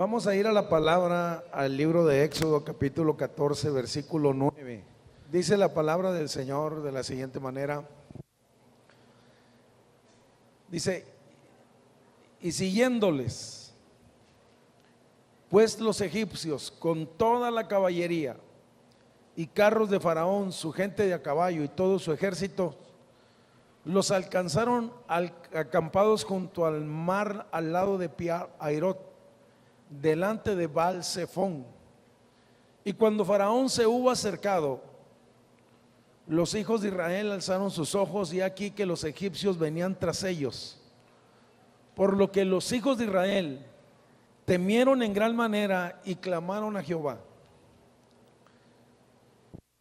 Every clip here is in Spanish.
Vamos a ir a la palabra, al libro de Éxodo, capítulo 14, versículo 9. Dice la palabra del Señor de la siguiente manera. Dice: y siguiéndoles, pues los egipcios con toda la caballería y carros de Faraón, su gente de a caballo y todo su ejército, los alcanzaron acampados junto al mar, al lado de Pi-Hahirot, delante de Baal-Zephón. Y cuando Faraón se hubo acercado, los hijos de Israel alzaron sus ojos, y aquí que los egipcios venían tras ellos, por lo que los hijos de Israel temieron en gran manera y clamaron a Jehová.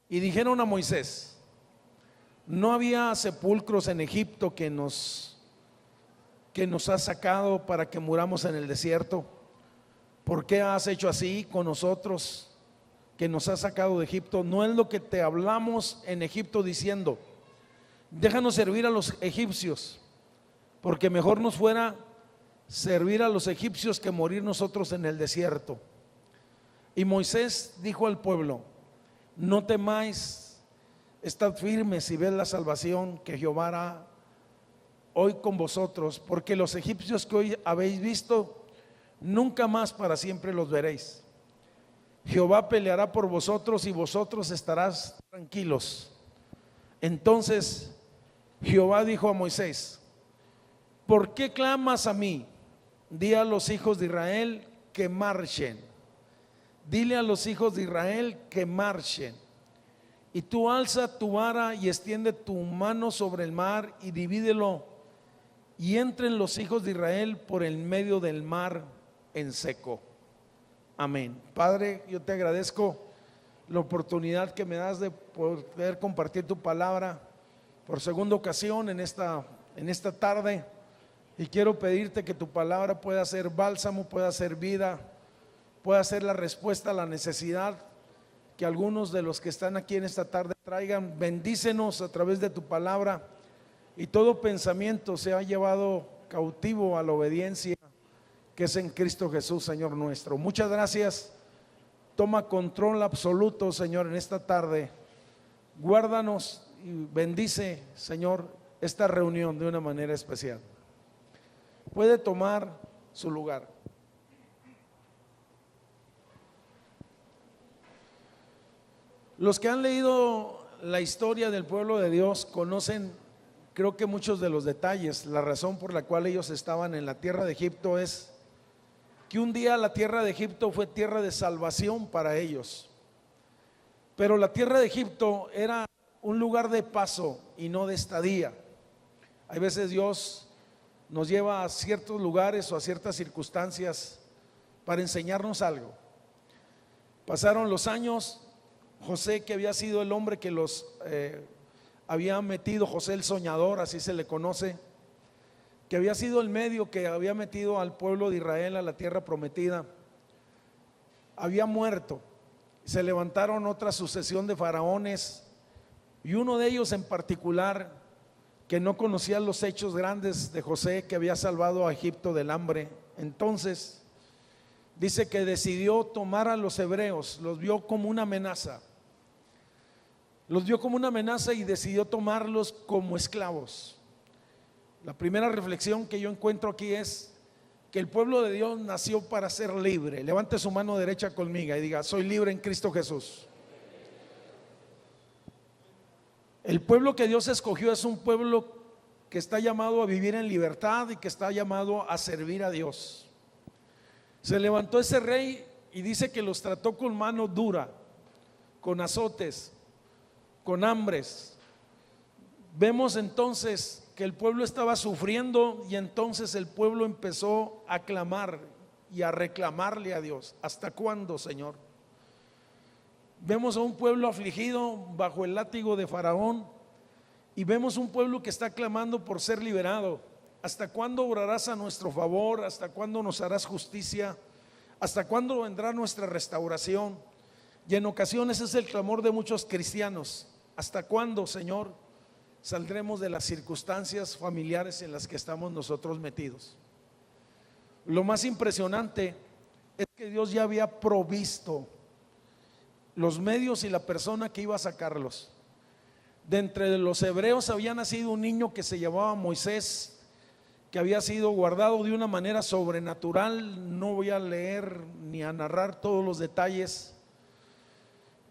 Y dijeron a Moisés: ¿no había sepulcros en Egipto que nos has sacado para que muramos en el desierto? ¿Por qué has hecho así con nosotros, que nos has sacado de Egipto? ¿No es lo que te hablamos en Egipto diciendo: déjanos servir a los egipcios? Porque mejor nos fuera servir a los egipcios que morir nosotros en el desierto. Y Moisés dijo al pueblo: no temáis, estad firmes y ved la salvación que Jehová hará hoy con vosotros, porque los egipcios que hoy habéis visto, nunca más para siempre los veréis. Jehová peleará por vosotros y vosotros estarás tranquilos. Entonces Jehová dijo a Moisés: ¿por qué clamas a mí? Di a los hijos de Israel que marchen. Dile a los hijos de Israel que marchen. Y tú alza tu vara y extiende tu mano sobre el mar y divídelo, y entren los hijos de Israel por el medio del mar en seco. Amén. Padre, yo te agradezco la oportunidad que me das de poder compartir tu palabra por segunda ocasión en esta tarde, y quiero pedirte que tu palabra pueda ser bálsamo, pueda ser vida, pueda ser la respuesta a la necesidad que algunos de los que están aquí en esta tarde traigan. Bendícenos a través de tu palabra, y todo pensamiento sea llevado cautivo a la obediencia que es en Cristo Jesús, Señor nuestro. Muchas gracias. Toma control absoluto, Señor, en esta tarde. Guárdanos y bendice, Señor, esta reunión de una manera especial. Puede tomar su lugar. Los que han leído la historia del pueblo de Dios conocen, creo que muchos de los detalles. La razón por la cual ellos estaban en la tierra de Egipto es que un día la tierra de Egipto fue tierra de salvación para ellos, pero la tierra de Egipto era un lugar de paso y no de estadía. Hay veces Dios nos lleva a ciertos lugares o a ciertas circunstancias para enseñarnos algo. Pasaron los años. José, que había sido el hombre que los había metido, José el soñador, así se le conoce, que había sido el medio que había metido al pueblo de Israel a la tierra prometida, había muerto. Se levantaron otra sucesión de faraones, y uno de ellos en particular, que no conocía los hechos grandes de José, que había salvado a Egipto del hambre. Entonces dice que decidió tomar a los hebreos, los vio como una amenaza. Los vio como una amenaza y decidió tomarlos como esclavos. La primera reflexión que yo encuentro aquí es que el pueblo de Dios nació para ser libre. Levante su mano derecha conmigo y diga: soy libre en Cristo Jesús. El pueblo que Dios escogió es un pueblo que está llamado a vivir en libertad y que está llamado a servir a Dios. Se levantó ese rey y dice que los trató con mano dura, con azotes, con hambres. Vemos entonces que el pueblo estaba sufriendo, y entonces el pueblo empezó a clamar y a reclamarle a Dios: ¿hasta cuándo, Señor? Vemos a un pueblo afligido bajo el látigo de Faraón, y vemos un pueblo que está clamando por ser liberado. ¿Hasta cuándo obrarás a nuestro favor? ¿Hasta cuándo nos harás justicia? ¿Hasta cuándo vendrá nuestra restauración? Y en ocasiones es el clamor de muchos cristianos: ¿hasta cuándo, Señor, saldremos de las circunstancias familiares en las que estamos nosotros metidos? Lo más impresionante es que que Dios ya había provisto los medios y la persona que iba a sacarlos. De entre los hebreos había nacido un niño que se llamaba Moisés, que había sido guardado de una manera sobrenatural. No voy a leer ni a narrar todos los detalles,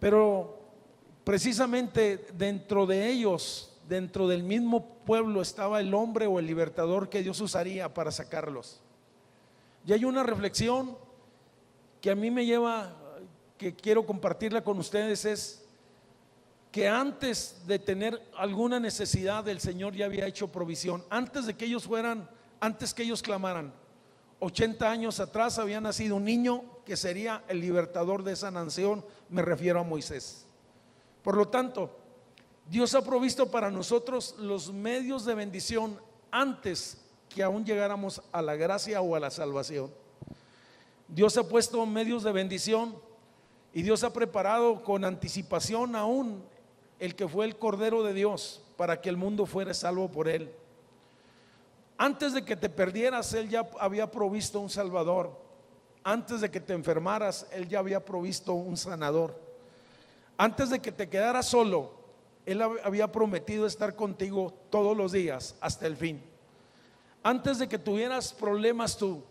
pero precisamente dentro de ellos, dentro del mismo pueblo, estaba el hombre o el libertador que Dios usaría para sacarlos. Y hay una reflexión que a mí me lleva, que quiero compartirla con ustedes, es que antes de tener alguna necesidad, el Señor ya había hecho provisión. Antes de que ellos fueran, antes que ellos clamaran, 80 años atrás había nacido un niño que sería el libertador de esa nación. Me refiero a Moisés. Por lo tanto, Dios ha provisto para nosotros los medios de bendición antes que aún llegáramos a la gracia o a la salvación. Dios ha puesto medios de bendición y Dios ha preparado con anticipación aún el que fue el Cordero de Dios para que el mundo fuera salvo por él. Antes de que te perdieras, Él ya había provisto un Salvador. Antes de que te enfermaras, Él ya había provisto un sanador. Antes de que te quedaras solo, Él había prometido estar contigo todos los días hasta el fin. Antes de que tuvieras problemas tú,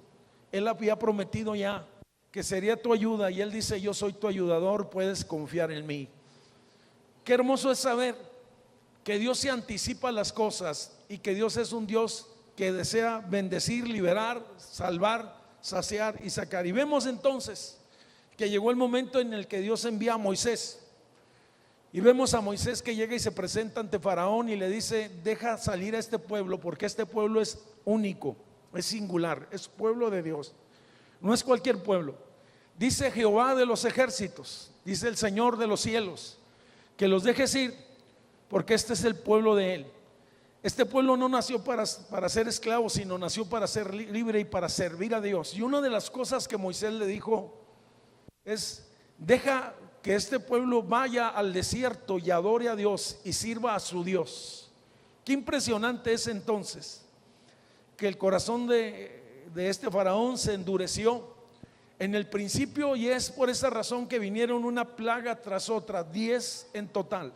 Él había prometido ya que sería tu ayuda, y Él dice: yo soy tu ayudador, puedes confiar en mí. Qué hermoso es saber que Dios se anticipa las cosas y que Dios es un Dios que desea bendecir, liberar, salvar, saciar y sacar. Y vemos entonces que llegó el momento en el que Dios envía a Moisés, y vemos a Moisés que llega y se presenta ante Faraón y le dice: deja salir a este pueblo, porque este pueblo es único, es singular, es pueblo de Dios, no es cualquier pueblo. Dice Jehová de los ejércitos, dice el Señor de los cielos, que los dejes ir, porque este es el pueblo de Él. Este pueblo no nació para ser esclavo, sino nació para ser libre y para servir a Dios. Y una de las cosas que Moisés le dijo es: deja que este pueblo vaya al desierto y adore a Dios y sirva a su Dios. Qué impresionante es entonces que el corazón de este faraón se endureció en el principio, y es por esa razón que vinieron una plaga tras otra, 10 en total,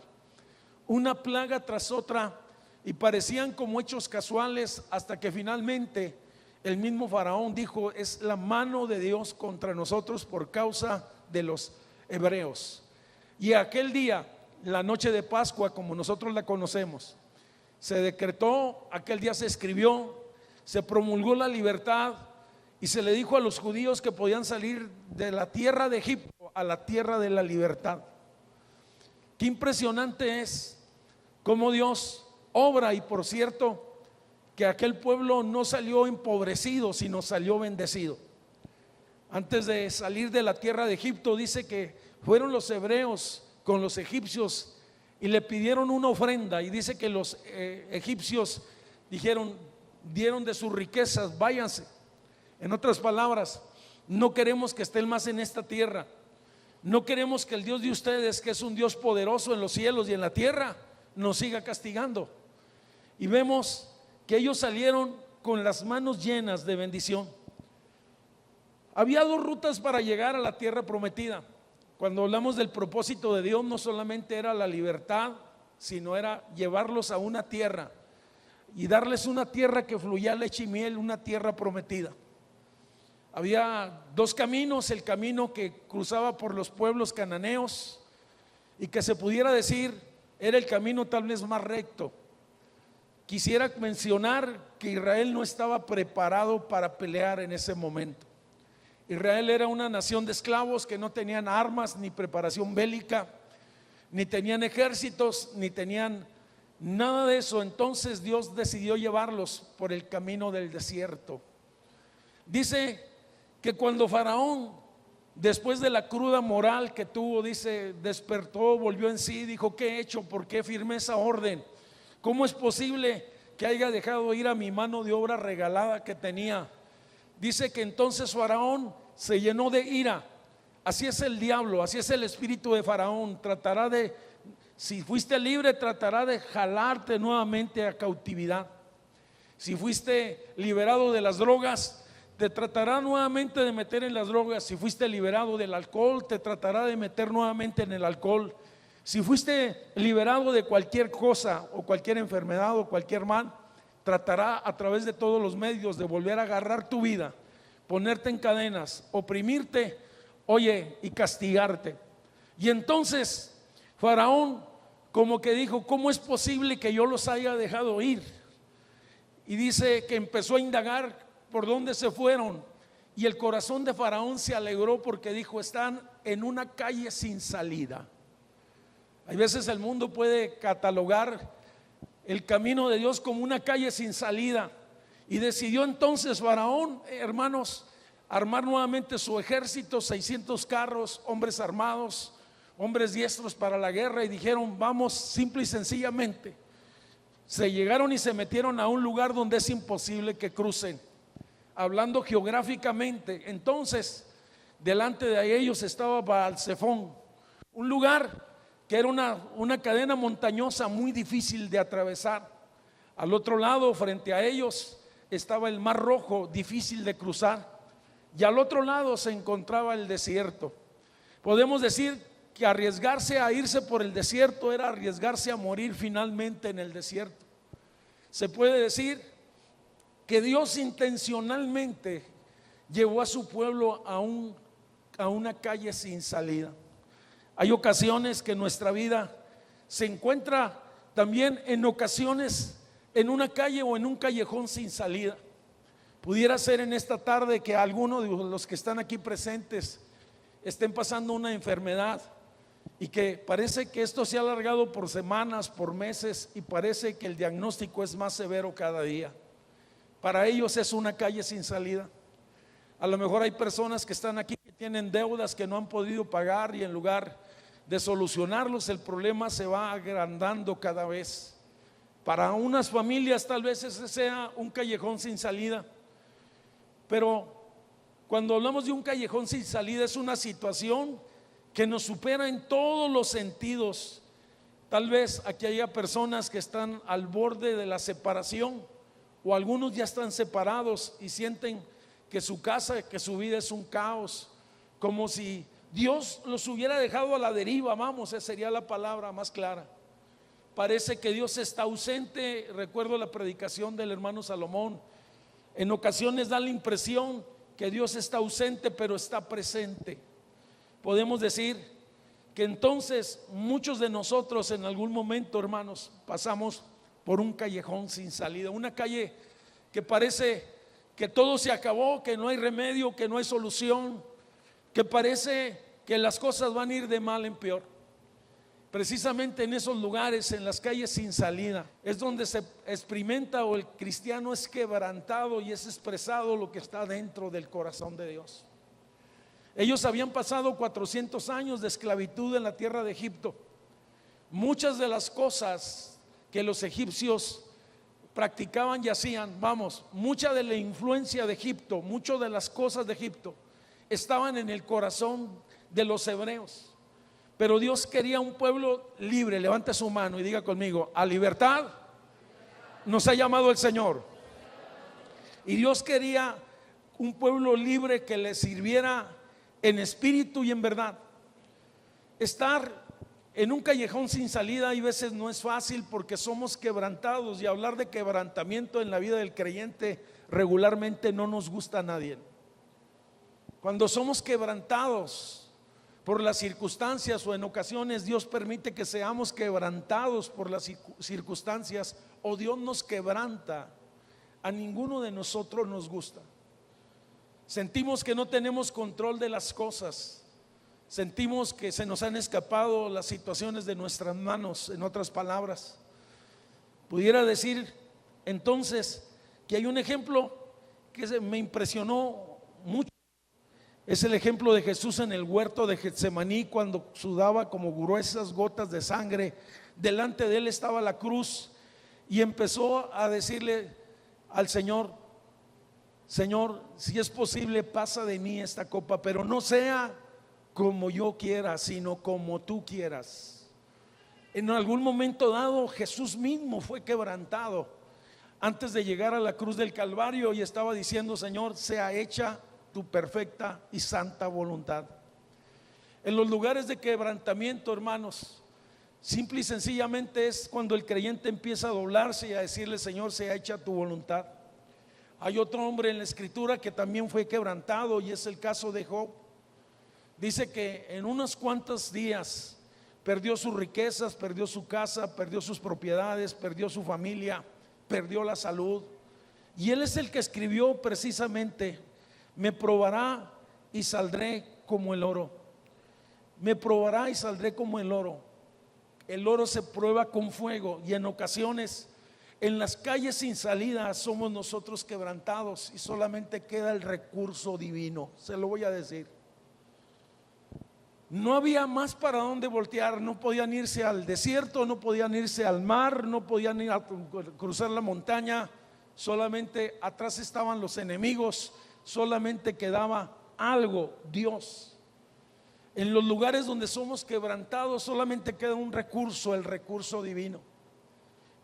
una plaga tras otra, y parecían como hechos casuales, hasta que finalmente el mismo faraón dijo: es la mano de Dios contra nosotros por causa de los hebreos. Y aquel día, la noche de Pascua como nosotros la conocemos, se decretó, aquel día se escribió, se promulgó la libertad, y se le dijo a los judíos que podían salir de la tierra de Egipto a la tierra de la libertad. Qué impresionante es cómo Dios obra. Y por cierto, que aquel pueblo no salió empobrecido, sino salió bendecido. Antes de salir de la tierra de Egipto, dice que fueron los hebreos con los egipcios y le pidieron una ofrenda, y dice que los egipcios dieron de sus riquezas: váyanse. En otras palabras, no queremos que estén más en esta tierra, no queremos que el Dios de ustedes, que es un Dios poderoso en los cielos y en la tierra, nos siga castigando. Y vemos que ellos salieron con las manos llenas de bendición. Había dos rutas para llegar a la tierra prometida. Cuando hablamos del propósito de Dios, no solamente era la libertad, sino era llevarlos a una tierra y darles una tierra que fluía leche y miel, una tierra prometida. Había dos caminos: el camino que cruzaba por los pueblos cananeos, y que se pudiera decir era el camino tal vez más recto. Quisiera mencionar que Israel no estaba preparado para pelear en ese momento. Israel era una nación de esclavos que no tenían armas ni preparación bélica, ni tenían ejércitos, ni tenían nada de eso. Entonces Dios decidió llevarlos por el camino del desierto. Dice que cuando Faraón, después de la cruda moral que tuvo, dice, despertó, volvió en sí, dijo: ¿qué he hecho? ¿Por qué firmé esa orden? ¿Cómo es posible que haya dejado ir a mi mano de obra regalada que tenía? Dice que entonces Faraón se llenó de ira. Así es el diablo, así es el espíritu de Faraón. Tratará de, si fuiste libre, tratará de jalarte nuevamente a cautividad. Si fuiste liberado de las drogas, te tratará nuevamente de meter en las drogas. Si fuiste liberado del alcohol, te tratará de meter nuevamente en el alcohol. Si fuiste liberado de cualquier cosa o cualquier enfermedad o cualquier mal, tratará a través de todos los medios de volver a agarrar tu vida, ponerte en cadenas, oprimirte, oye, y castigarte. Y entonces Faraón como que dijo: ¿cómo es posible que yo los haya dejado ir? Y dice que empezó a indagar por dónde se fueron, y el corazón de Faraón se alegró porque dijo: están en una calle sin salida. Hay veces el mundo puede catalogar el camino de Dios como una calle sin salida, y decidió entonces Faraón, hermanos, armar nuevamente su ejército, 600 carros, hombres armados, hombres diestros para la guerra, y dijeron: vamos, simple y sencillamente. Se llegaron y se metieron a un lugar donde es imposible que crucen, hablando geográficamente. Entonces delante de ellos estaba Baal-Zephón, un lugar que era una cadena montañosa muy difícil de atravesar. Al otro lado, frente a ellos, estaba el Mar Rojo, difícil de cruzar, y al otro lado se encontraba el desierto. Podemos decir que arriesgarse a irse por el desierto era arriesgarse a morir finalmente en el desierto. Se puede decir que Dios intencionalmente llevó a su pueblo a una calle sin salida. Hay ocasiones que nuestra vida se encuentra también en ocasiones en una calle o en un callejón sin salida. Pudiera ser en esta tarde que alguno de los que están aquí presentes estén pasando una enfermedad y que parece que esto se ha alargado por semanas, por meses, y parece que el diagnóstico es más severo cada día. Para ellos es una calle sin salida. A lo mejor hay personas que están aquí que tienen deudas que no han podido pagar, y en lugar de solucionarlos, el problema se va agrandando cada vez. Para unas familias tal vez ese sea un callejón sin salida, pero cuando hablamos de un callejón sin salida es una situación que nos supera en todos los sentidos. Tal vez aquí haya personas que están al borde de la separación, o algunos ya están separados y sienten que su casa, que su vida es un caos, como si Dios los hubiera dejado a la deriva. Vamos, esa sería la palabra más clara. Parece que Dios está ausente. Recuerdo la predicación del hermano Salomón. En ocasiones da la impresión que Dios está ausente, pero está presente. Podemos decir que entonces muchos de nosotros en algún momento, hermanos, pasamos por un callejón sin salida, una calle que parece que todo se acabó, que no hay remedio, que no hay solución, que parece que las cosas van a ir de mal en peor. Precisamente en esos lugares, en las calles sin salida, es donde se experimenta, o el cristiano es quebrantado y es expresado lo que está dentro del corazón de Dios. Ellos habían pasado 400 años de esclavitud en la tierra de Egipto. Muchas de las cosas que los egipcios practicaban y hacían, vamos, mucha de la influencia de Egipto, muchas de las cosas de Egipto estaban en el corazón de los hebreos. Pero Dios quería un pueblo libre. Levante su mano y diga conmigo: a libertad nos ha llamado el Señor. Y Dios quería un pueblo libre que le sirviera en espíritu y en verdad. Estar en un callejón sin salida hay veces no es fácil, porque somos quebrantados, y hablar de quebrantamiento en la vida del creyente regularmente no nos gusta a nadie. Cuando somos quebrantados por las circunstancias, o en ocasiones Dios permite que seamos quebrantados por las circunstancias, o Dios nos quebranta, a ninguno de nosotros nos gusta. Sentimos que no tenemos control de las cosas, sentimos que se nos han escapado las situaciones de nuestras manos. En otras palabras, pudiera decir entonces que hay un ejemplo que me impresionó mucho. Es el ejemplo de Jesús en el huerto de Getsemaní, cuando sudaba como gruesas gotas de sangre. Delante de él estaba la cruz, y empezó a decirle al Señor: Señor, si es posible, pasa de mí esta copa, pero no sea como yo quiera, sino como tú quieras. En algún momento dado Jesús mismo fue quebrantado. antes de llegar a la cruz del Calvario, y estaba diciendo: Señor, sea hecha tu perfecta y santa voluntad. En los lugares de quebrantamiento, hermanos, simple y sencillamente es cuando el creyente empieza a doblarse y a decirle: Señor, sea hecha tu voluntad. Hay otro hombre en la escritura que también fue quebrantado, y es el caso de Job. Dice que en unos cuantos días perdió sus riquezas, perdió su casa, perdió sus propiedades, perdió su familia, perdió la salud. Y él es el que escribió precisamente: me probará y saldré como el oro. Me probará y saldré como el oro. El oro se prueba con fuego, y en ocasiones en las calles sin salida somos nosotros quebrantados y solamente queda el recurso divino. Se lo voy a decir. No había más para dónde voltear. No podían irse al desierto, no podían irse al mar, no podían ir a cruzar la montaña. Solamente atrás estaban los enemigos, solamente quedaba algo: Dios. En los lugares donde somos quebrantados solamente queda un recurso, el recurso divino.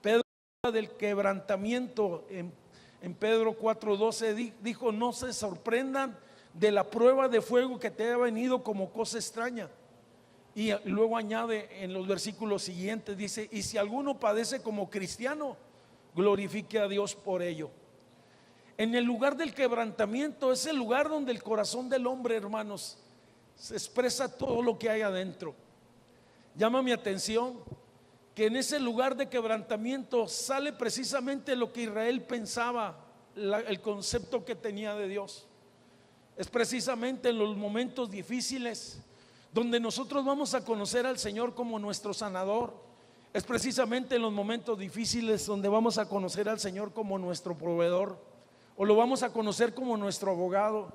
Pedro habla del quebrantamiento en Pedro 4:12, dijo: no se sorprendan de la prueba de fuego que te ha venido como cosa extraña. Y luego añade en los versículos siguientes, dice: y si alguno padece como cristiano, glorifique a Dios por ello. En el lugar del quebrantamiento es el lugar donde el corazón del hombre, hermanos, se expresa todo lo que hay adentro. Llama mi atención que en ese lugar de quebrantamiento sale precisamente lo que Israel pensaba, el concepto que tenía de Dios. Es precisamente en los momentos difíciles donde nosotros vamos a conocer al Señor como nuestro sanador. Es precisamente en los momentos difíciles donde vamos a conocer al Señor como nuestro proveedor, o lo vamos a conocer como nuestro abogado,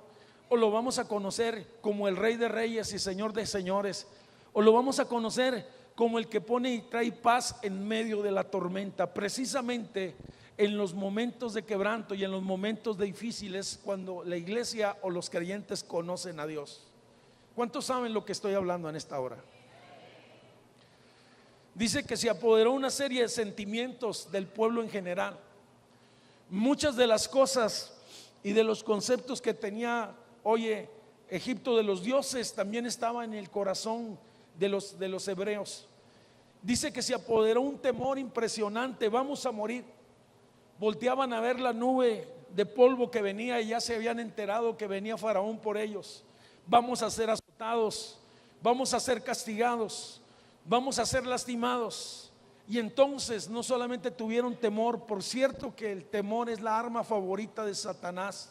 o lo vamos a conocer como el Rey de Reyes y Señor de Señores, o lo vamos a conocer como el que pone y trae paz en medio de la tormenta. Precisamente en los momentos de quebranto y en los momentos difíciles, cuando la iglesia o los creyentes conocen a Dios. ¿Cuántos saben lo que estoy hablando en esta hora? Dice que se apoderó una serie de sentimientos del pueblo en general. Muchas de las cosas y de los conceptos que tenía, Egipto, de los dioses, también estaba en el corazón de los hebreos. Dice que se apoderó un temor impresionante: vamos a morir. Volteaban a ver la nube de polvo que venía y ya se habían enterado que venía Faraón por ellos. Vamos a ser azotados, vamos a ser castigados, vamos a ser lastimados. Y entonces no solamente tuvieron temor, por cierto que el temor es la arma favorita de Satanás.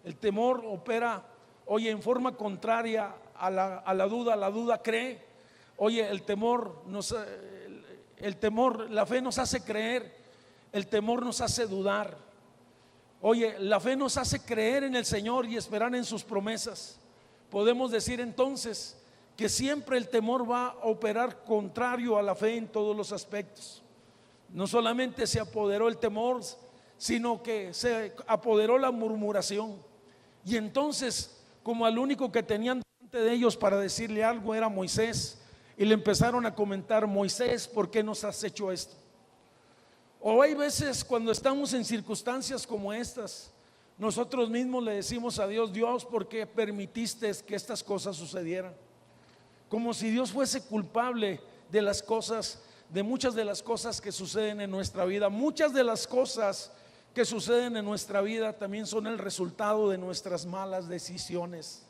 El temor opera, en forma contraria a la duda. La duda cree. El temor la fe nos hace creer, el temor nos hace dudar. La fe nos hace creer en el Señor y esperar en sus promesas. Podemos decir entonces que siempre el temor va a operar contrario a la fe en todos los aspectos. No solamente se apoderó el temor, sino que se apoderó la murmuración. Y entonces, como al único que tenían delante de ellos para decirle algo era Moisés, y le empezaron a comentar: Moisés, ¿por qué nos has hecho esto? O hay veces cuando estamos en circunstancias como estas, nosotros mismos le decimos a Dios: Dios, ¿por qué permitiste que estas cosas sucedieran? Como si Dios fuese culpable de las cosas, de muchas de las cosas que suceden en nuestra vida. Muchas de las cosas que suceden en nuestra vida también son el resultado de nuestras malas decisiones.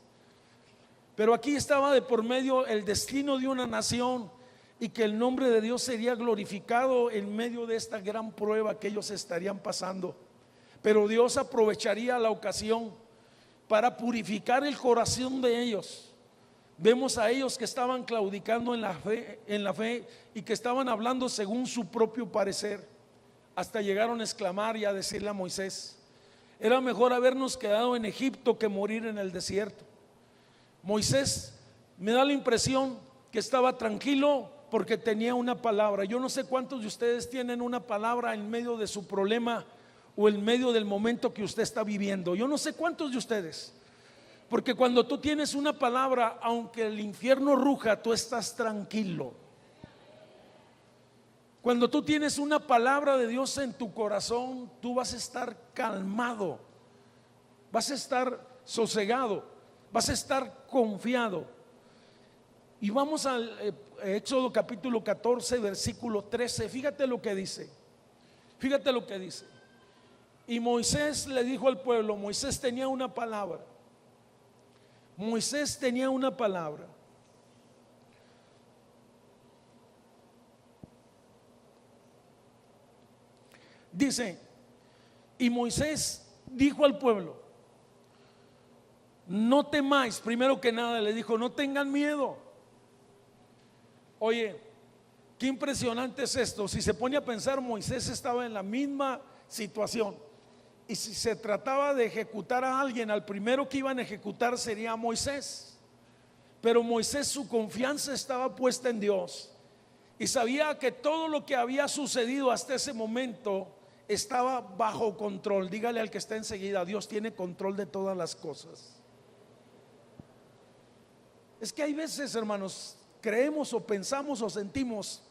Pero aquí estaba de por medio el destino de una nación, y que el nombre de Dios sería glorificado en medio de esta gran prueba que ellos estarían pasando. Pero Dios aprovecharía la ocasión para purificar el corazón de ellos. Vemos a ellos que estaban claudicando en la fe y que estaban hablando según su propio parecer. Hasta llegaron a exclamar y a decirle a Moisés: era mejor habernos quedado en Egipto que morir en el desierto. Moisés, me da la impresión que estaba tranquilo porque tenía una palabra. Yo no sé cuántos de ustedes tienen una palabra en medio de su problema o en medio del momento que usted está viviendo. Yo no sé cuántos de ustedes, porque cuando tú tienes una palabra, aunque el infierno ruja, tú estás tranquilo. Cuando tú tienes una palabra de Dios en tu corazón, tú vas a estar calmado, vas a estar sosegado, vas a estar confiado. Y vamos al Éxodo capítulo 14, versículo 13. Fíjate lo que dice. Fíjate lo que dice. Y Moisés le dijo al pueblo, Moisés tenía una palabra. Moisés tenía una palabra. Dice, y Moisés dijo al pueblo, no temáis. Primero que nada le dijo, no tengan miedo. Oye, qué impresionante es esto. Si se pone a pensar, Moisés estaba en la misma situación. Y si se trataba de ejecutar a alguien, al primero que iban a ejecutar sería Moisés. Pero Moisés, su confianza estaba puesta en Dios. Y sabía que todo lo que había sucedido hasta ese momento estaba bajo control. Dígale al que está enseguida, Dios tiene control de todas las cosas. Es que hay veces, hermanos, creemos o pensamos o sentimos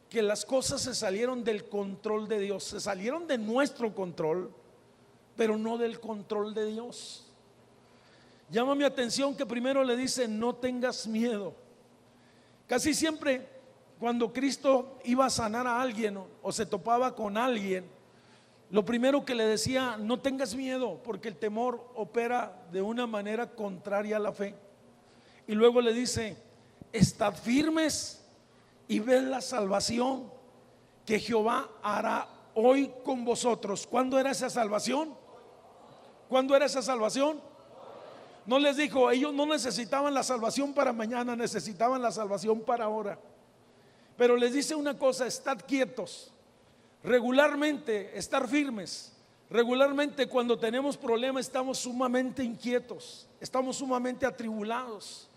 que las cosas se salieron del control de Dios, se salieron de nuestro control, pero no del control de Dios. Llama mi atención que primero le dice, no tengas miedo. Casi siempre cuando Cristo iba a sanar a alguien o se topaba con alguien, lo primero que le decía, no tengas miedo, porque el temor opera de una manera contraria a la fe. Y luego le dice, estad firmes y ved la salvación que Jehová hará hoy con vosotros. ¿Cuándo era esa salvación? ¿Cuándo era esa salvación? No les dijo, ellos no necesitaban la salvación para mañana, necesitaban la salvación para ahora. Pero les dice una cosa, estad quietos. Regularmente, estar firmes. Regularmente cuando tenemos problemas estamos sumamente inquietos, estamos sumamente atribulados,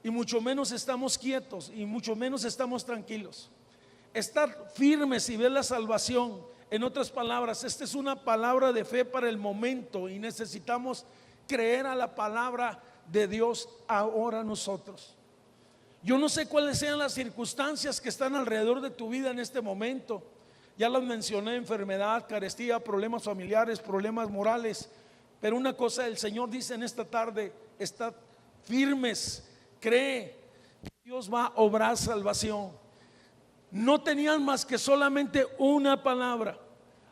y mucho menos estamos quietos, y mucho menos estamos tranquilos. Estar firmes y ver la salvación. En otras palabras, esta es una palabra de fe para el momento, y necesitamos creer a la palabra de Dios ahora nosotros. Yo no sé cuáles sean las circunstancias que están alrededor de tu vida en este momento. Ya las mencioné: enfermedad, carestía, problemas familiares, problemas morales. Pero una cosa el Señor dice en esta tarde: estad firmes, cree que Dios va a obrar salvación. No tenían más que solamente una palabra.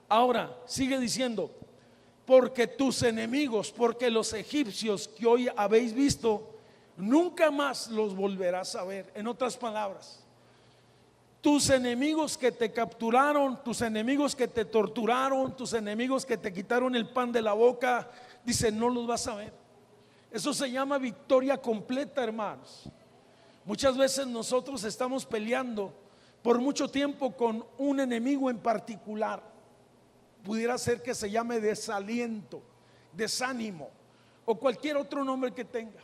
Ahora sigue diciendo: porque tus enemigos, porque los egipcios que hoy habéis visto, nunca más los volverás a ver. En otras palabras, tus enemigos que te capturaron, tus enemigos que te torturaron, tus enemigos que te quitaron el pan de la boca, dice, no los vas a ver. Eso se llama victoria completa, hermanos. Muchas veces nosotros estamos peleando por mucho tiempo con un enemigo en particular. Pudiera ser que se llame desaliento, desánimo o cualquier otro nombre que tenga.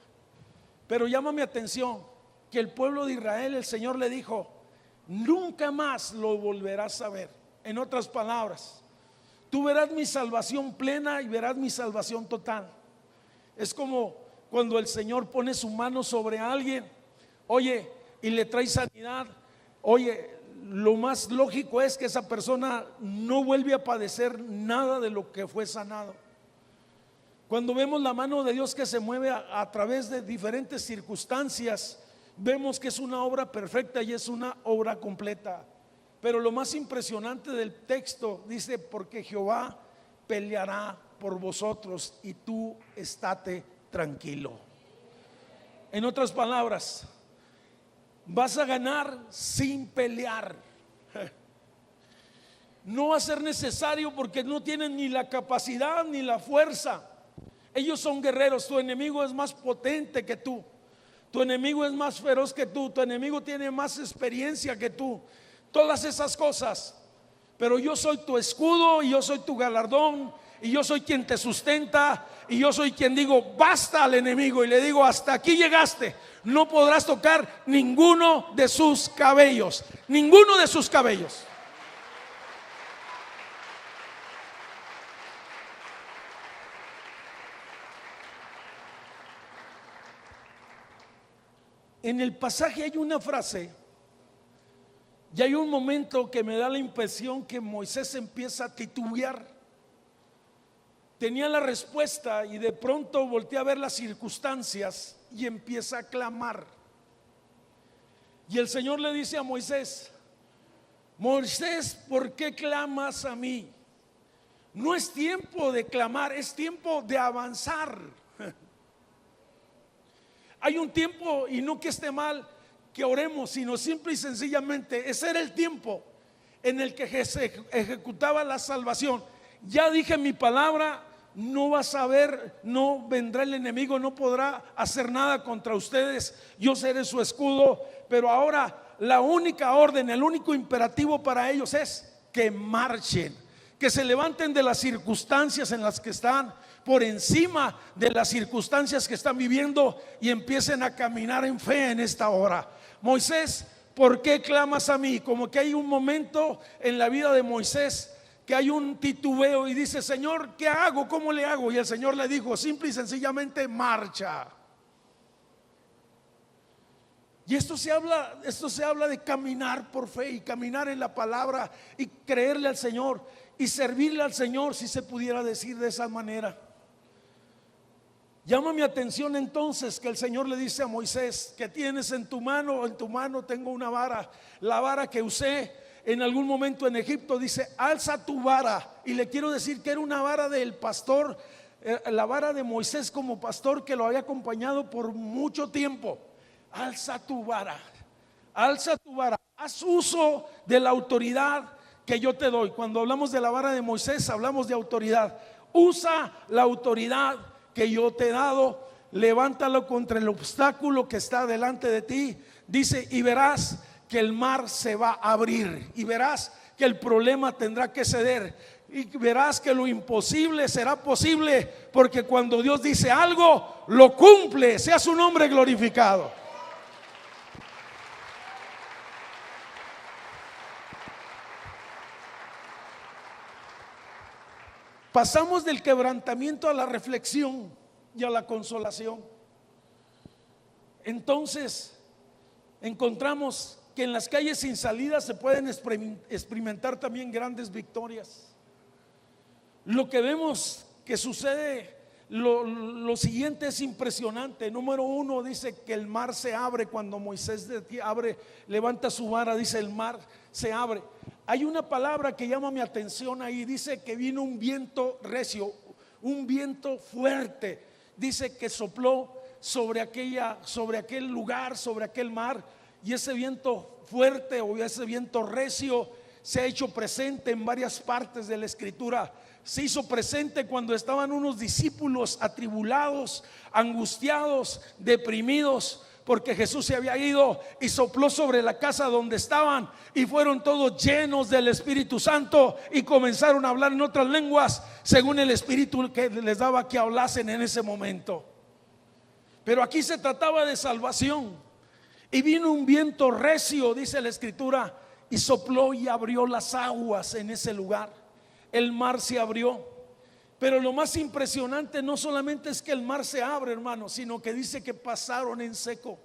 Pero llama mi atención que el pueblo de Israel, el Señor le dijo: nunca más lo volverás a ver. En otras palabras, tú verás mi salvación plena y verás mi salvación total. Es como cuando el Señor pone su mano sobre alguien, oye, y le trae sanidad. Oye, lo más lógico es que esa persona no vuelve a padecer nada de lo que fue sanado. Cuando vemos la mano de Dios que se mueve a través de diferentes circunstancias, vemos que es una obra perfecta y es una obra completa. Pero lo más impresionante del texto dice: porque Jehová peleará por vosotros y tú estate tranquilo. En otras palabras, vas a ganar sin pelear. No va a ser necesario, porque no tienen ni la capacidad ni la fuerza. Ellos son guerreros. Tu enemigo es más potente que tú. Tu enemigo es más feroz que tú. Tu enemigo tiene más experiencia que tú. Todas esas cosas. Pero yo soy tu escudo y yo soy tu galardón y yo soy quien te sustenta y yo soy quien digo basta al enemigo y le digo: hasta aquí llegaste. No podrás tocar ninguno de sus cabellos. Ninguno de sus cabellos. En el pasaje hay una frase Y hay un momento que me da la impresión que Moisés empieza a titubear. Tenía la respuesta y de pronto voltea a ver las circunstancias y empieza a clamar. Y el Señor le dice a Moisés: Moisés, ¿por qué clamas a mí? No es tiempo de clamar, es tiempo de avanzar. Hay un tiempo, y no que esté mal que oremos, sino simple y sencillamente ese era el tiempo en el que se ejecutaba la salvación. Ya dije mi palabra, no vas a ver, no vendrá el enemigo, no podrá hacer nada contra ustedes, yo seré su escudo. Pero ahora la única orden, el único imperativo para ellos es que marchen, que se levanten de las circunstancias en las que están, por encima de las circunstancias que están viviendo, y empiecen a caminar en fe en esta hora. Moisés, ¿por qué clamas a mí? Como que hay un momento en la vida de Moisés que hay un titubeo y dice: Señor, ¿qué hago? ¿Cómo le hago? Y el Señor le dijo simple y sencillamente: marcha. Y esto se habla de caminar por fe y caminar en la palabra y creerle al Señor y servirle al Señor, si se pudiera decir de esa manera. Llama mi atención entonces que el Señor le dice a Moisés: ¿qué tienes en tu mano? En tu mano tengo una vara, la vara que usé en algún momento en Egipto. Dice: alza tu vara. Y le quiero decir que era una vara del pastor, la vara de Moisés como pastor, que lo había acompañado por mucho tiempo. Alza tu vara, alza tu vara, haz uso de la autoridad que yo te doy. Cuando hablamos de la vara de Moisés, hablamos de autoridad. Usa la autoridad que yo te he dado, levántalo contra el obstáculo que está delante de ti. Dice: y verás que el mar se va a abrir, y verás que el problema tendrá que ceder, y verás que lo imposible será posible, porque cuando Dios dice algo, lo cumple. Sea su nombre glorificado. Pasamos del quebrantamiento a la reflexión y a la consolación. Entonces encontramos que en las calles sin salida se pueden experimentar también grandes victorias. Lo que vemos que sucede, lo siguiente es impresionante. Número uno, dice que el mar se abre. Cuando Moisés levanta su vara, dice: el mar se abre. Hay una palabra que llama mi atención ahí. Dice que vino un viento recio, un viento fuerte. Dice que sopló sobre aquel lugar, sobre aquel mar. Y ese viento fuerte o ese viento recio se ha hecho presente en varias partes de la Escritura. Se hizo presente cuando estaban unos discípulos atribulados, angustiados, deprimidos, porque Jesús se había ido, y sopló sobre la casa donde estaban, y fueron todos llenos del Espíritu Santo y comenzaron a hablar en otras lenguas según el Espíritu que les daba que hablasen en ese momento. Pero aquí se trataba de salvación. Y vino un viento recio, dice la Escritura, y sopló y abrió las aguas en ese lugar. El mar se abrió. Pero lo más impresionante no solamente es que el mar se abre, hermano, sino que dice que pasaron en seco.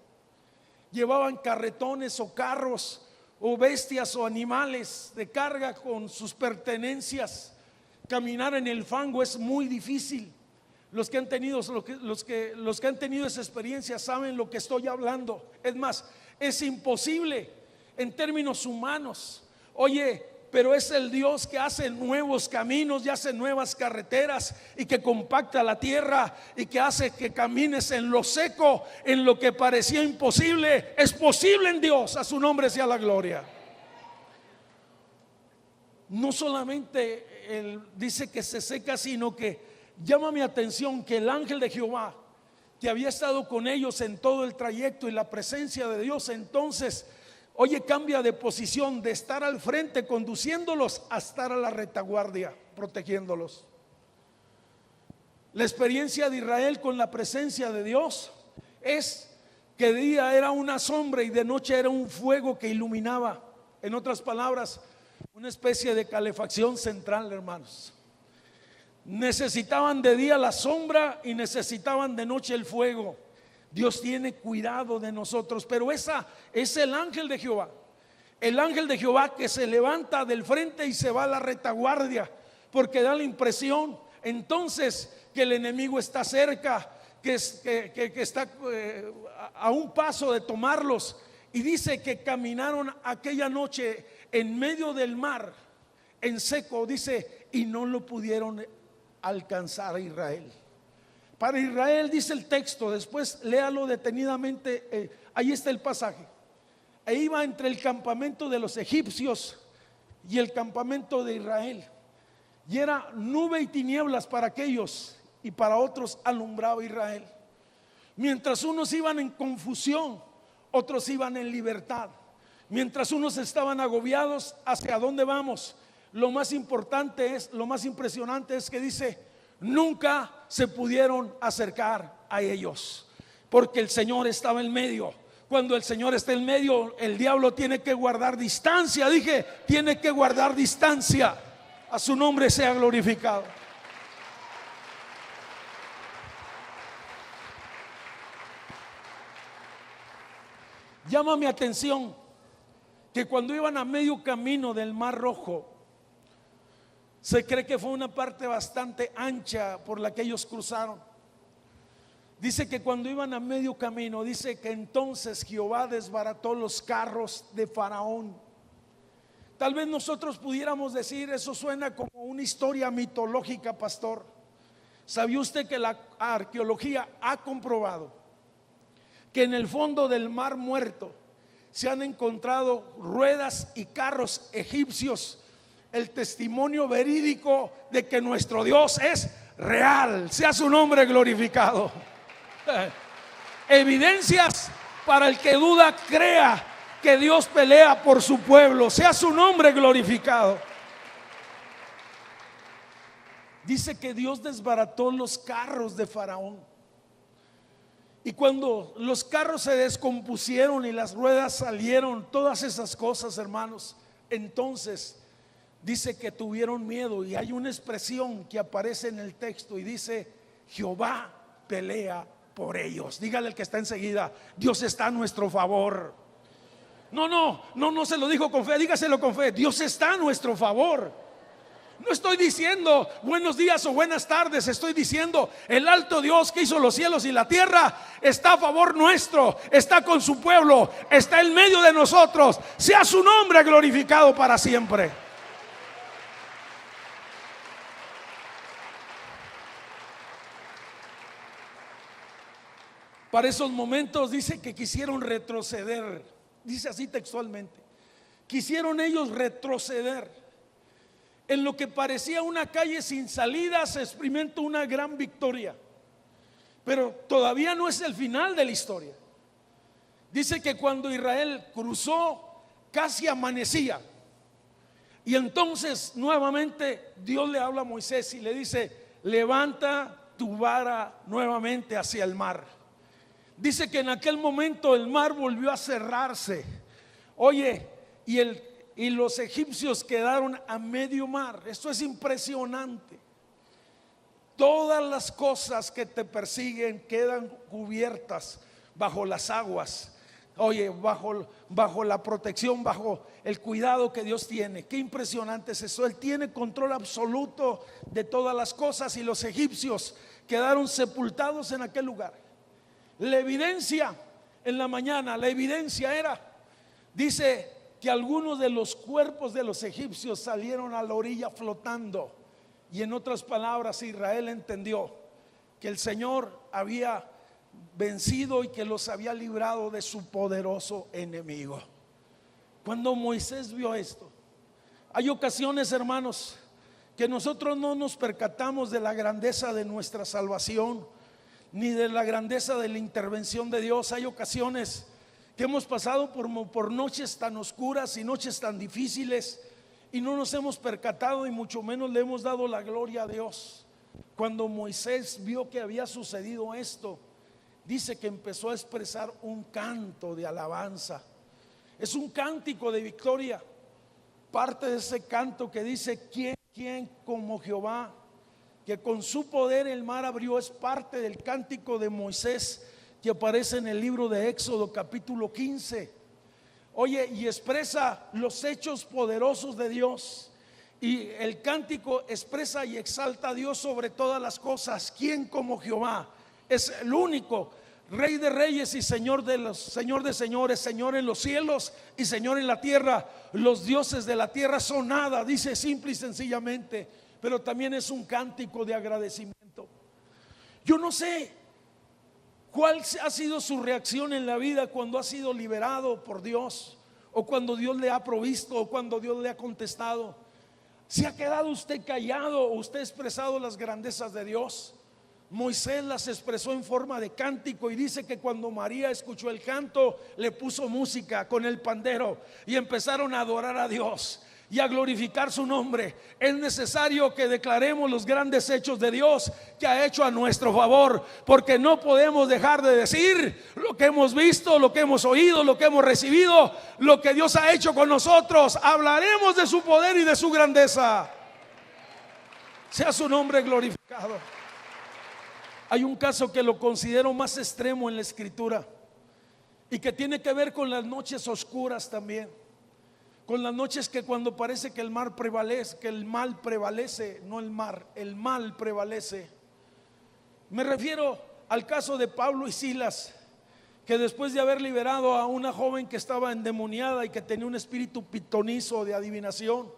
Llevaban carretones o carros o bestias o animales de carga con sus pertenencias. Caminar en el fango es muy difícil. Los que han tenido esa experiencia saben lo que estoy hablando. Es más, es imposible en términos humanos. Oye, pero es el Dios que hace nuevos caminos y hace nuevas carreteras, y que compacta la tierra y que hace que camines en lo seco. En lo que parecía imposible, es posible en Dios. A su nombre sea la gloria. No solamente Él dice que se seca, sino que llama mi atención que el ángel de Jehová, que había estado con ellos en todo el trayecto, y la presencia de Dios, entonces, oye, cambia de posición, de estar al frente conduciéndolos a estar a la retaguardia protegiéndolos. La experiencia de Israel con la presencia de Dios es que de día era una sombra y de noche era un fuego que iluminaba. En otras palabras, una especie de calefacción central, hermanos. Necesitaban de día la sombra y necesitaban de noche el fuego. Dios tiene cuidado de nosotros, pero esa es el ángel de Jehová. el ángel de Jehová que se levanta del frente y se va a la retaguardia, porque da la impresión entonces que el enemigo está cerca, que está a un paso de tomarlos. Y dice que caminaron aquella noche en medio del mar, en seco, dice, y no lo pudieron alcanzar a Israel. Para Israel, dice el texto, después léalo detenidamente, ahí está el pasaje. E iba entre el campamento de los egipcios y el campamento de Israel, y era nube y tinieblas para aquellos, y para otros alumbraba Israel. Mientras unos iban en confusión, otros iban en libertad. Mientras unos estaban agobiados, ¿hacia dónde vamos? Lo más importante es, lo más impresionante es que dice, nunca se pudieron acercar a ellos, porque el Señor estaba en medio. Cuando el Señor está en medio, el diablo tiene que guardar distancia. Dije, tiene que guardar distancia. A su nombre sea glorificado. Llama mi atención que cuando iban a medio camino del Mar Rojo, se cree que fue una parte bastante ancha por la que ellos cruzaron. Dice que cuando iban a medio camino, dice que entonces Jehová desbarató los carros de Faraón. Tal vez nosotros pudiéramos decir, eso suena como una historia mitológica, pastor. ¿Sabía usted que la arqueología ha comprobado que en el fondo del Mar Muerto se han encontrado ruedas y carros egipcios? El testimonio verídico de que nuestro Dios es real. Sea su nombre glorificado. Evidencias para el que duda, crea que Dios pelea por su pueblo. Sea su nombre glorificado. Dice que Dios desbarató los carros de Faraón. Y cuando los carros se descompusieron y las ruedas salieron, todas esas cosas, hermanos, entonces dice que tuvieron miedo. Y hay una expresión que aparece en el texto y dice, Jehová pelea por ellos. Dígale al que está enseguida, Dios está a nuestro favor. No se lo dijo con fe, dígaselo con fe. Dios está a nuestro favor. No estoy diciendo buenos días o buenas tardes, estoy diciendo el alto Dios que hizo los cielos y la tierra está a favor nuestro, está con su pueblo, está en medio de nosotros. Sea su nombre glorificado para siempre. Para esos momentos dice que quisieron retroceder. Dice así textualmente: quisieron ellos retroceder. En lo que parecía una calle sin salida se experimentó una gran victoria. Pero todavía no es el final de la historia. Dice que cuando Israel cruzó, casi amanecía. Y entonces nuevamente Dios le habla a Moisés y le dice: levanta tu vara nuevamente hacia el mar. Dice que en aquel momento el mar volvió a cerrarse. Oye, y los egipcios quedaron a medio mar. Esto es impresionante. Todas las cosas que te persiguen quedan cubiertas bajo las aguas. Oye, bajo la protección, bajo el cuidado que Dios tiene. Qué impresionante es eso. Él tiene control absoluto de todas las cosas, y los egipcios quedaron sepultados en aquel lugar. La evidencia en la mañana, la evidencia era, dice que algunos de los cuerpos de los egipcios salieron a la orilla flotando. Y en otras palabras, Israel entendió que el Señor había vencido y que los había librado de su poderoso enemigo. Cuando Moisés vio esto, hay ocasiones, hermanos, que nosotros no nos percatamos de la grandeza de nuestra salvación, ni de la grandeza de la intervención de Dios. Hay ocasiones que hemos pasado por noches tan oscuras y noches tan difíciles, y no nos hemos percatado, y mucho menos le hemos dado la gloria a Dios. Cuando Moisés vio que había sucedido esto, dice que empezó a expresar un canto de alabanza. Es un cántico de victoria. Parte de ese canto que dice: ¿quién como Jehová, que con su poder el mar abrió? Es parte del cántico de Moisés que aparece en el libro de Éxodo capítulo 15. Oye, y expresa los hechos poderosos de Dios. Y el cántico expresa y exalta a Dios sobre todas las cosas. ¿Quién como Jehová? Es el único Rey de reyes y Señor de señores, Señor en los cielos y Señor en la tierra. Los dioses de la tierra son nada, dice simple y sencillamente, pero también es un cántico de agradecimiento. Yo no sé cuál ha sido su reacción en la vida cuando ha sido liberado por Dios, o cuando Dios le ha provisto, o cuando Dios le ha contestado. ¿Se ha quedado usted callado o usted ha expresado las grandezas de Dios? Moisés las expresó en forma de cántico y dice que cuando María escuchó el canto, le puso música con el pandero y empezaron a adorar a Dios y a glorificar su nombre. Es necesario que declaremos los grandes hechos de Dios que ha hecho a nuestro favor, porque no podemos dejar de decir lo que hemos visto, lo que hemos oído, lo que hemos recibido, lo que Dios ha hecho con nosotros. Hablaremos de su poder y de su grandeza. Sea su nombre glorificado. Hay un caso que lo considero más extremo en la escritura y que tiene que ver con las noches oscuras también, con las noches que cuando parece que el mal prevalece, no el mar, el mal prevalece. Me refiero al caso de Pablo y Silas, que después de haber liberado a una joven que estaba endemoniada y que tenía un espíritu pitonizo de adivinación,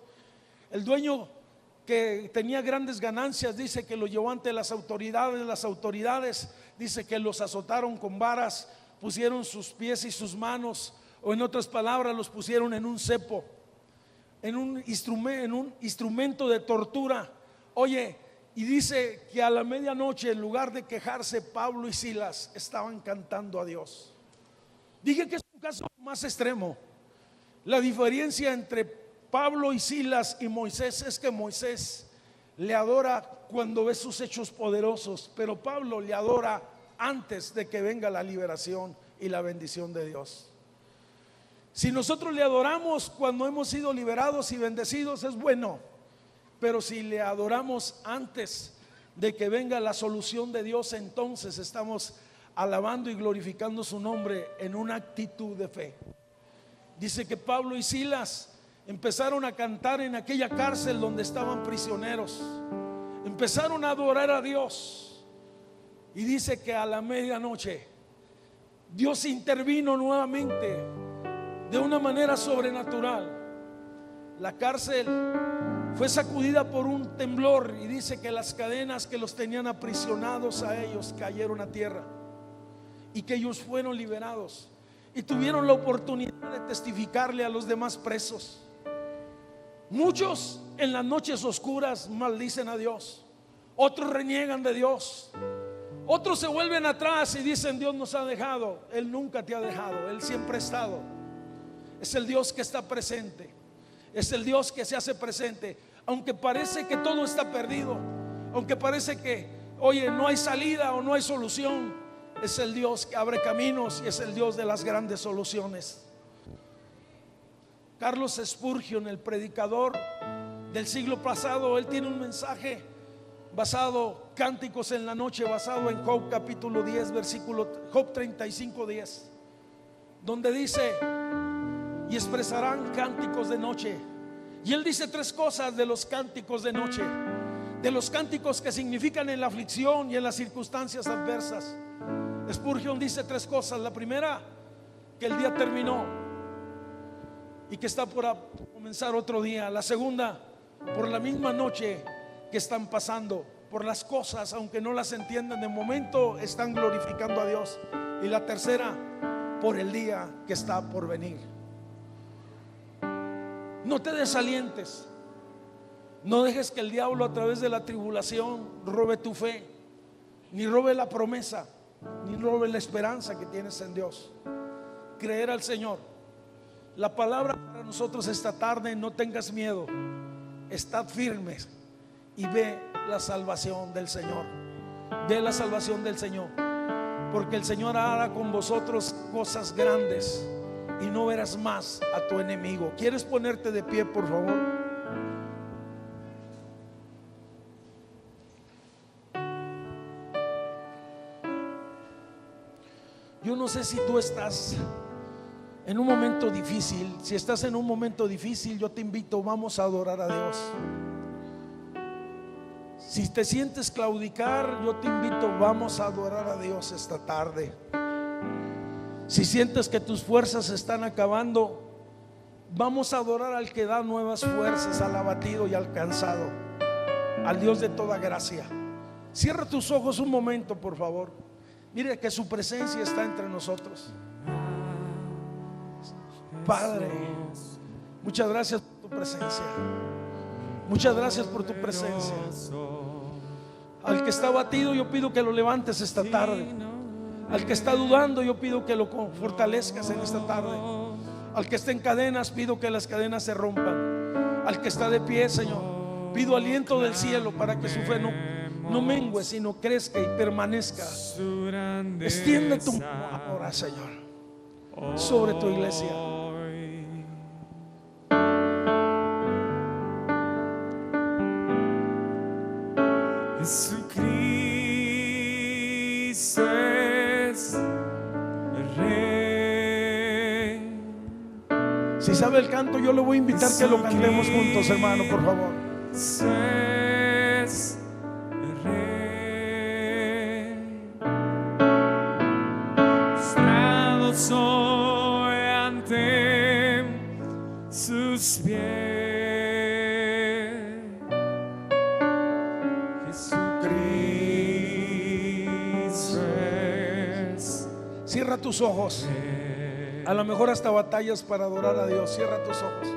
el dueño, que tenía grandes ganancias, dice que lo llevó ante las autoridades dice que los azotaron con varas, pusieron sus pies y sus manos, o en otras palabras los pusieron en un cepo, en un instrumento de tortura. Oye, y dice que a la medianoche, en lugar de quejarse, Pablo y Silas estaban cantando a Dios. Dije que es un caso más extremo. La diferencia entre Pablo y Silas y Moisés es que Moisés le adora cuando ve sus hechos poderosos, pero Pablo le adora antes de que venga la liberación y la bendición de Dios. Si nosotros le adoramos cuando hemos sido liberados y bendecidos, es bueno, pero si le adoramos antes de que venga la solución de Dios, entonces estamos alabando y glorificando su nombre en una actitud de fe. Dice que Pablo y Silas empezaron a cantar en aquella cárcel donde estaban prisioneros. Empezaron a adorar a Dios. Y dice que a la medianoche Dios intervino nuevamente de una manera sobrenatural. La cárcel fue sacudida por un temblor y dice que las cadenas que los tenían aprisionados a ellos cayeron a tierra y que ellos fueron liberados y tuvieron la oportunidad de testificarle a los demás presos. Muchos en las noches oscuras maldicen a Dios, otros reniegan de Dios, otros se vuelven atrás y dicen: Dios nos ha dejado. Él nunca te ha dejado, Él siempre ha estado. Es el Dios que está presente, es el Dios que se hace presente, aunque parece que todo está perdido, aunque parece que, oye, no hay salida o no hay solución. Es el Dios que abre caminos y es el Dios de las grandes soluciones. Carlos Spurgeon, el predicador del siglo pasado, él tiene un mensaje basado, Cánticos en la noche, basado en Job capítulo 10, versículo Job 35:10, donde dice: y expresarán cánticos de noche. Y él dice tres cosas de los cánticos de noche, de los cánticos que significan en la aflicción y en las circunstancias adversas. Spurgeon dice tres cosas. La primera, que el día terminó y que está por comenzar otro día. La segunda, por la misma noche que están pasando, por las cosas, aunque no las entiendan de momento, están glorificando a Dios. Y la tercera, por el día que está por venir. No te desalientes, no dejes que el diablo a través de la tribulación robe tu fe, ni robe la promesa, ni robe la esperanza que tienes en Dios. Creer al Señor. La palabra para nosotros esta tarde: no tengas miedo, estad firmes y ve la salvación del Señor. Ve la salvación del Señor, porque el Señor hará con vosotros cosas grandes y no verás más a tu enemigo. ¿Quieres ponerte de pie, por favor? Yo no sé si tú estás en un momento difícil, si estás en un momento difícil, yo te invito, vamos a adorar a Dios. Si te sientes claudicar, yo te invito, vamos a adorar a Dios esta tarde. Si sientes que tus fuerzas se están acabando, vamos a adorar al que da nuevas fuerzas al abatido y al cansado, al Dios de toda gracia. Cierra tus ojos un momento, por favor. Mire que su presencia está entre nosotros. Padre, muchas gracias por tu presencia. Muchas gracias por tu presencia. Al que está abatido, yo pido que lo levantes esta tarde. Al que está dudando, yo pido que lo fortalezcas en esta tarde. Al que está en cadenas, pido que las cadenas se rompan. Al que está de pie, Señor, pido aliento del cielo para que su fe no mengue, sino crezca y permanezca. Extiende tu mano ahora, Señor, sobre tu iglesia. Jesucristo es Rey. Si sabe el canto, yo le voy a invitar que lo cantemos juntos, hermano, por favor. Es Rey. Postrado soy ante sus pies. Cierra tus ojos. A lo mejor hasta batallas para adorar a Dios. Cierra tus ojos.